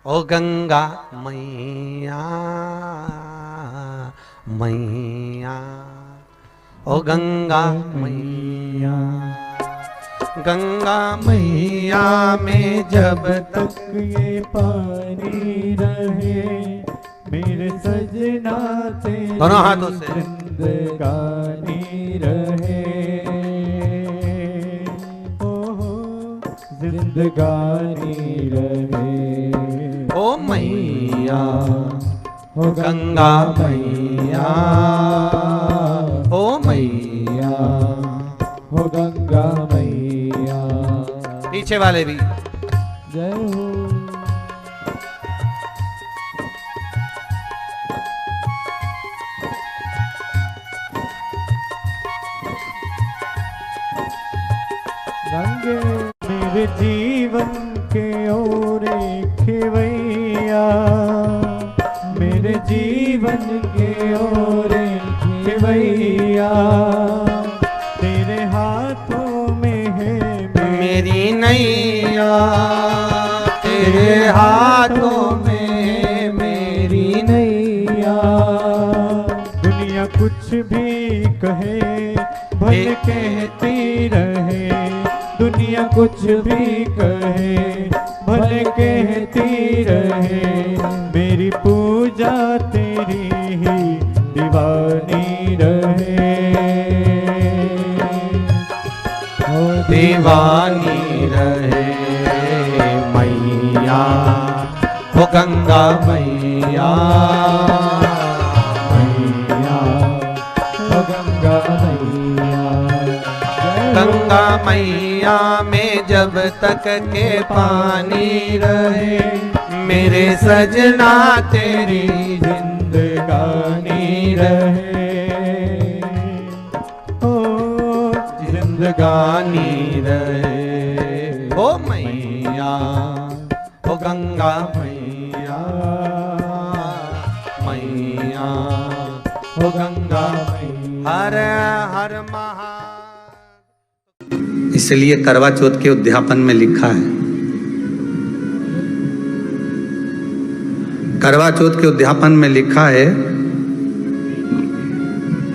ओ गंगा मैया मैया, ओ गंगा मैया, गंगा मैया में जब तक ये पानी रहे मेरे सजना तेरी दोनों हाथों से जिंदगानी रहे, ओ जिंदगानी रहे। ओ मैया, ओ गंगा मैया, ओ मैया, हो गंगा मैया। पीछे वाले भी जय हो। गंगे मेरे जीवन के ओरे खिवैया, मेरे जीवन के ओरे खिवैया, तेरे हाथों में है मेरी नैया, तेरे हाथों में मेरी नैया। दुनिया कुछ भी कहे भले कहती रहे, दुनिया कुछ भी कहे भले कहती रहे, मेरी पूजा तेरी ही दीवानी रहे, दीवानी रहे मैया, ओ गंगा मैया, मैया, ओ गंगा मैया। गंगा मैया में जब तक के पानी रहे मेरे सजना तेरी जिंदगानी रहे, ओ जिंदगानी रहे। ओ मैया, ओ गंगा मैया, मैया, ओ गंगा मैया। हर हर महा। इसलिए करवा चौथ के उद्यापन में लिखा है, करवा चौथ के उद्यापन में लिखा है,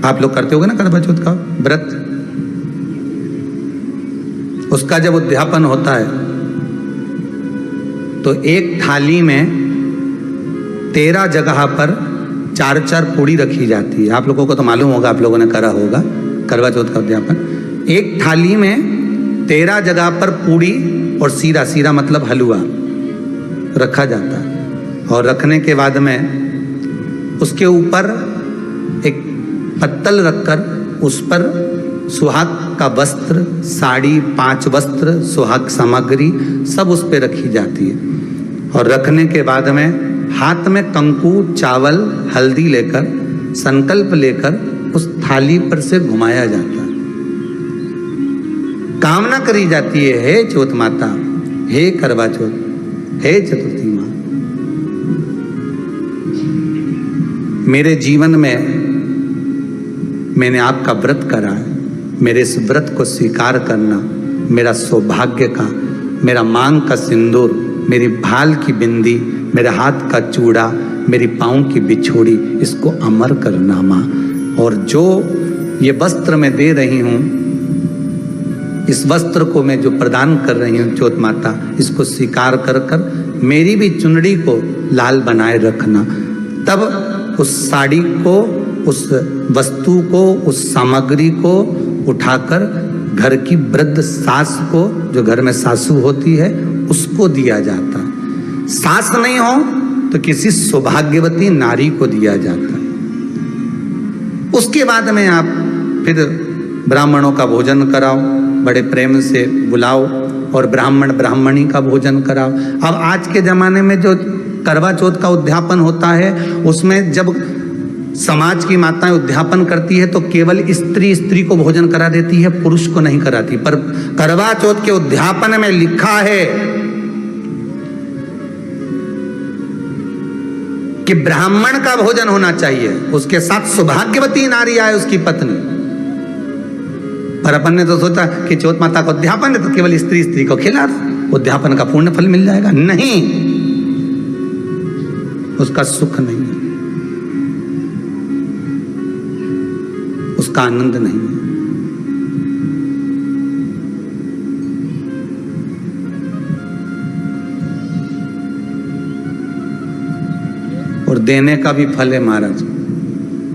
आप लोग करते होगे ना करवा चौथ का व्रत, उसका जब उद्यापन होता है तो एक थाली में 13 जगह पर 4-4 पूड़ी रखी जाती है। आप लोगों को तो मालूम होगा, आप लोगों ने करा होगा करवा चौथ का उद्यापन। एक थाली में 13 जगह पर पूड़ी और सीरा, सीरा मतलब हलवा रखा जाता है, और रखने के बाद में उसके ऊपर एक पत्तल रखकर उस पर सुहाग का वस्त्र, साड़ी, 5 वस्त्र, सुहाग सामग्री सब उस पर रखी जाती है, और रखने के बाद में हाथ में कंकु, चावल, हल्दी लेकर संकल्प लेकर उस थाली पर से घुमाया जाता है। कामना करी जाती है, हे चौथ माता, हे करवा चौथ, हे चतुर्थी माँ, मेरे जीवन में मैंने आपका व्रत करा है, मेरे इस व्रत को स्वीकार करना, मेरा सौभाग्य का, मेरा मांग का सिंदूर, मेरी भाल की बिंदी, मेरे हाथ का चूड़ा, मेरी पाँव की बिछोड़ी, इसको अमर करना माँ। और जो ये वस्त्र मैं दे रही हूँ, इस वस्त्र को मैं जो प्रदान कर रही हूँ चौथ माता, इसको स्वीकार कर कर मेरी भी चुनड़ी को लाल बनाए रखना। तब उस साड़ी को, उस वस्तु को, उस सामग्री को उठाकर घर की वृद्ध सास को, जो घर में सासू होती है, उसको दिया जाता है। सास नहीं हो तो किसी सौभाग्यवती नारी को दिया जाता है। उसके बाद में आप फिर ब्राह्मणों का भोजन कराओ, बड़े प्रेम से बुलाओ और ब्राह्मण ब्राह्मणी का भोजन कराओ। अब आज के जमाने में जो करवा चौथ का उद्यापन होता है, उसमें जब समाज की माताएं उद्यापन करती है तो केवल स्त्री को भोजन करा देती है, पुरुष को नहीं कराती। पर करवा चौथ के उद्यापन में लिखा है कि ब्राह्मण का भोजन होना चाहिए, उसके साथ सौभाग्यवती नारी आए, उसकी पत्नी। पर अपन ने तो सोचा कि चौथ माता का उद्यापन है तो केवल स्त्री को खिला दो, उद्यापन का पूर्ण फल मिल जाएगा। नहीं, उसका सुख नहीं है, उसका आनंद नहीं है। और देने का भी फल है महाराज।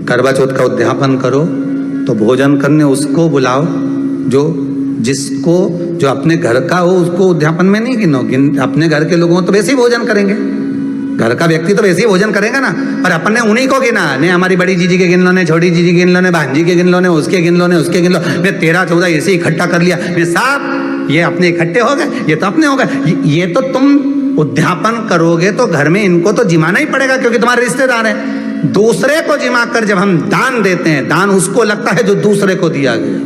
करवा चौथ का उद्यापन करो तो भोजन करने उसको बुलाओ जो अपने घर का हो, उसको उद्यापन में नहीं गिनो। अपने घर के लोगों तो वैसे ही भोजन करेंगे, घर का व्यक्ति तो वैसे ही भोजन करेगा ना, पर अपन ने उन्हीं को गिना। ने हमारी बड़ी जीजी के गिन लो, ने छोटी जीजी गिन लो, ने भांजी के गिन लो, ने उसके गिन लो, ने उसके गिन लो। मैं 13-14 ऐसे इकट्ठा कर लिया। मैं साहब ये अपने इकट्ठे हो गए, ये तो अपने हो गए। ये तो तुम उद्यापन करोगे तो घर में इनको तो जिमाना ही पड़ेगा, क्योंकि तुम्हारे रिश्तेदार हैं। दूसरे को जिमा कर जब हम दान देते हैं, दान उसको लगता है जो दूसरे को दिया गया।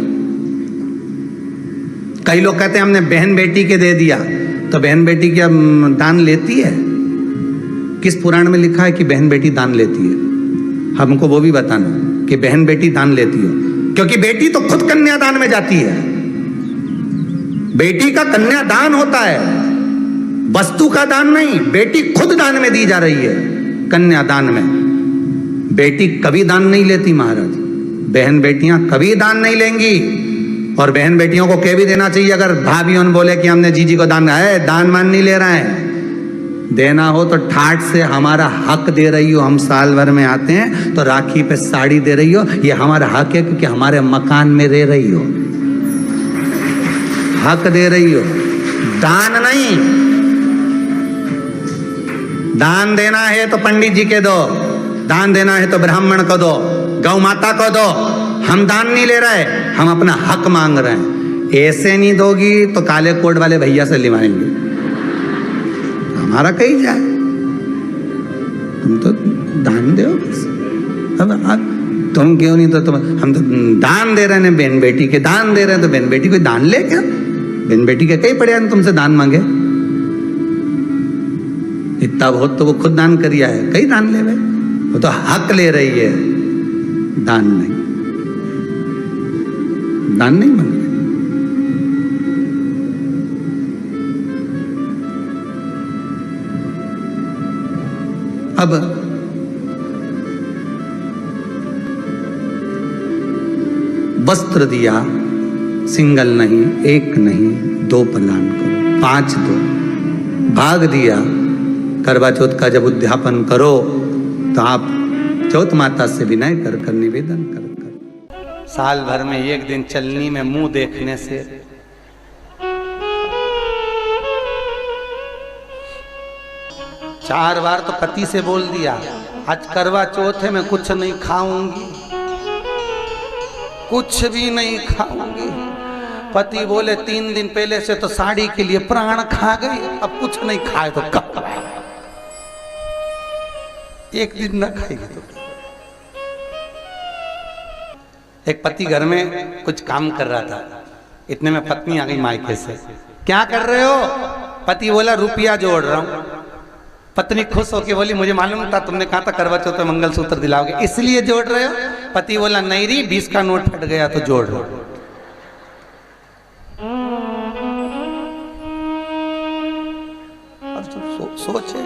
कई लोग कहते हैं हमने बहन बेटी के दे दिया, तो बहन बेटी क्या दान लेती है? किस पुराण में लिखा है कि बहन बेटी दान लेती है? हमको वो भी बताना कि बहन बेटी दान लेती हो, क्योंकि बेटी तो खुद कन्यादान में जाती है। बेटी का कन्यादान होता है, वस्तु का दान नहीं। बेटी खुद दान में दी जा रही है, कन्यादान में। बेटी कभी दान नहीं लेती महाराज, बहन बेटियां कभी दान नहीं लेंगी। और बहन बेटियों को कह भी देना चाहिए, अगर भाभियों ने बोले कि हमने जीजी को दान है, दान मान नहीं ले रहे हैं। देना हो तो ठाट से हमारा हक दे रही हो। हम साल भर में आते हैं तो राखी पे साड़ी दे रही हो, ये हमारा हक है, क्योंकि हमारे मकान में रह रही हो, हक दे रही हो, दान नहीं। दान देना है तो पंडित जी के दो, दान देना है तो ब्राह्मण को दो, गौ माता को दो। हम दान नहीं ले रहे, हम अपना हक मांग रहे हैं। ऐसे नहीं दोगी तो काले कोट वाले भैया से लिवाएंगे, हमारा कहीं जाए। तुम तो दान दो बस। अब तुम क्यों नहीं, तो हम तो दान दे रहे हैं, बहन बेटी के दान दे रहे हैं, तो बहन बेटी कोई दान ले क्या? बहन बेटी के कई पड़े हैं तुमसे दान मांगे? इतना बहुत तो वो खुद दान करिया है, कई दान ले भाई। वो तो हक ले रही है, दान नहीं, दान नहीं मांग रही। अब वस्त्र दिया, सिंगल नहीं, एक नहीं, 2 प्रदान करो, 5 दो। भाग दिया, करवा चौथ का जब उद्यापन करो तो आप चौथ माता से विनय कर निवेदन कर साल भर में एक दिन चलनी में मुंह देखने से चार बार तो पति से बोल दिया, आज करवा चौथ है, मैं कुछ नहीं खाऊंगी, कुछ भी नहीं खाऊंगी। पति बोले 3 दिन पहले से तो साड़ी के लिए प्राण खा गई, अब कुछ नहीं खाए तो कब खाए? एक दिन न खाएगी तो। एक पति घर में कुछ काम कर रहा था, इतने में पत्नी आ गई मायके से। क्या कर रहे हो? पति बोला रुपया जोड़ रहा हूं। पत्नी खुश होके बोली मुझे मालूम था, तुमने कहा था करवा चौथ में मंगलसूत्र दिलाओगे, इसलिए जोड़ रहे हो? पति बोला नहीं री, 20 का नोट फट गया तो जोड़ रहा हूं। अब सोचे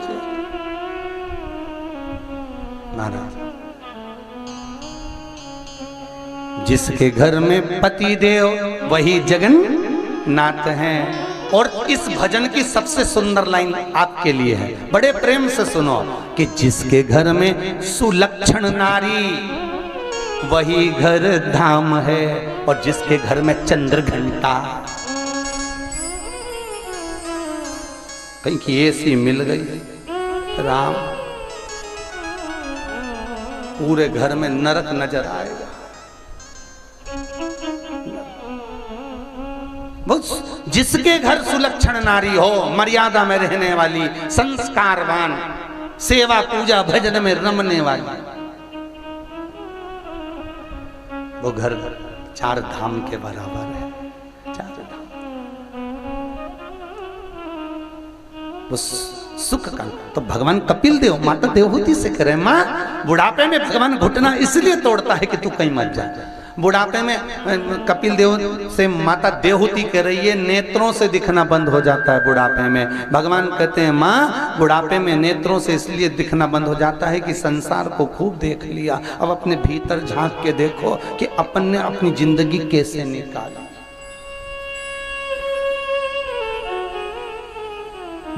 महाराज, जिसके घर में पति देव वही जगन्नाथ हैं। और इस भजन की सबसे सुंदर लाइन आपके लिए है, बड़े प्रेम से सुनो कि जिसके घर में सुलक्षण नारी वही घर धाम है, और जिसके घर में चंद्र घंटा, कहीं की ऐसी मिल गई राम, पूरे घर में नरक नजर आएगा। जिसके घर सुलक्षण नारी हो, मर्यादा में रहने वाली, संस्कारवान, सेवा पूजा भजन में रमने वाली, वो घर 4 धाम के बराबर है। 4 धाम वो सुख का। तो भगवान कपिल देव माता देवहूति से करे, माँ बुढ़ापे में भगवान घुटना इसलिए तोड़ता है कि तू कहीं मत जा। बुढ़ापे में कपिल देव से माता देवहूति कह रही है नेत्रों से दिखना बंद हो जाता है बुढ़ापे में। भगवान कहते हैं माँ बुढ़ापे में नेत्रों से इसलिए दिखना बंद हो जाता है कि संसार को खूब देख लिया, अब अपने भीतर झांक के देखो कि अपन ने अपनी जिंदगी कैसे निकाली।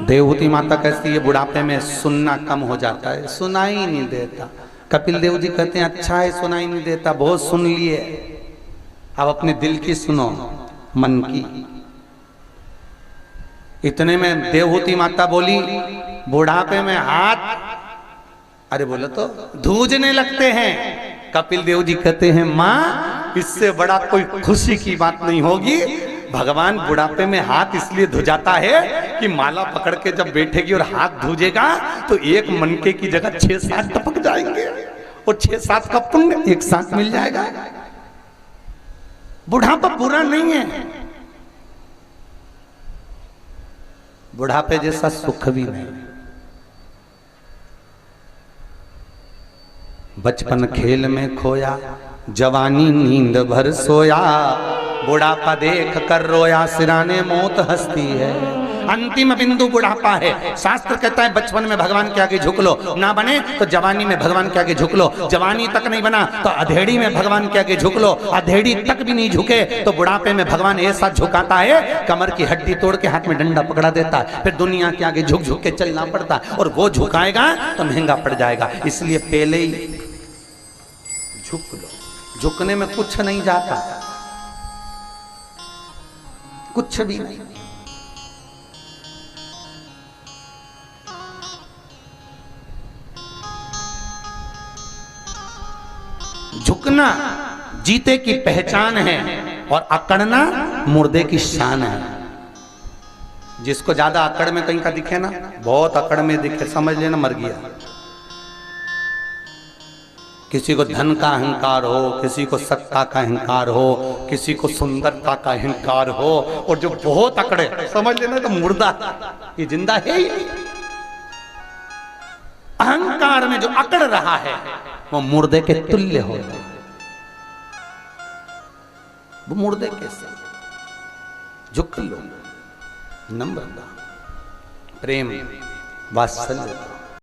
देवहूति माता कहती है बुढ़ापे में सुनना कम हो जाता है, सुनाई ही नहीं देता। कपिल देव जी कहते हैं अच्छा है सुनाई नहीं देता, बहुत सुन लिए, अब अपने दिल की सुनो, मन की। इतने में देवहूति माता बोली बुढ़ापे में हाथ, अरे बोलो तो धूजने लगते हैं। कपिल देव जी कहते हैं माँ इससे बड़ा कोई खुशी की बात नहीं होगी। भगवान बुढ़ापे में हाथ इसलिए धुजाता है कि माला पकड़ के जब बैठेगी और हाथ धुजेगा तो एक मनके की जगह 6-7 टपक जाएंगे और 6-7 का पुण्य एक साथ मिल जाएगा। बुढ़ापा बुरा नहीं है, बुढ़ापे जैसा सुख भी नहीं। बचपन खेल में खोया, जवानी नींद भर सोया, बुढ़ापा देख कर रोया, सिराने मौत हंसती है। अंतिम बिंदु बुढ़ापा है। शास्त्र कहता है बचपन में भगवान के आगे झुक लो, ना बने तो जवानी में भगवान के आगे झुक लो, जवानी तक नहीं बना तो अधेड़ी में भगवान के आगे झुक लो, अधेड़ी तक भी नहीं झुके तो बुढ़ापे में भगवान ऐसा झुकाता है कमर की हड्डी तोड़ के हाथ में डंडा पकड़ा देता है, फिर दुनिया के आगे झुक झुक के चलना पड़ता है और वो झुकाएगा तो महंगा पड़ जाएगा। इसलिए पहले ही झुक लो, झुकने में कुछ नहीं जाता, कुछ भी नहीं। झुकना जीते की पहचान है और अकड़ना मुर्दे की शान है। जिसको ज्यादा अकड़ में कहीं का दिखे ना, बहुत अकड़ में दिखे, समझ लेना मर गया। किसी को धन का अहंकार हो, किसी को सत्ता का अहंकार हो, किसी को सुंदरता का अहंकार हो, और जो बहुत अकड़े समझ लेना तो मुर्दा, ये जिंदा है ही नहीं। अहंकार में जो अकड़ रहा है वो मुर्दे के तुल्य हो, वो मुर्दे कैसे। झुक लो, नम्रता, प्रेम, वात्सल्य।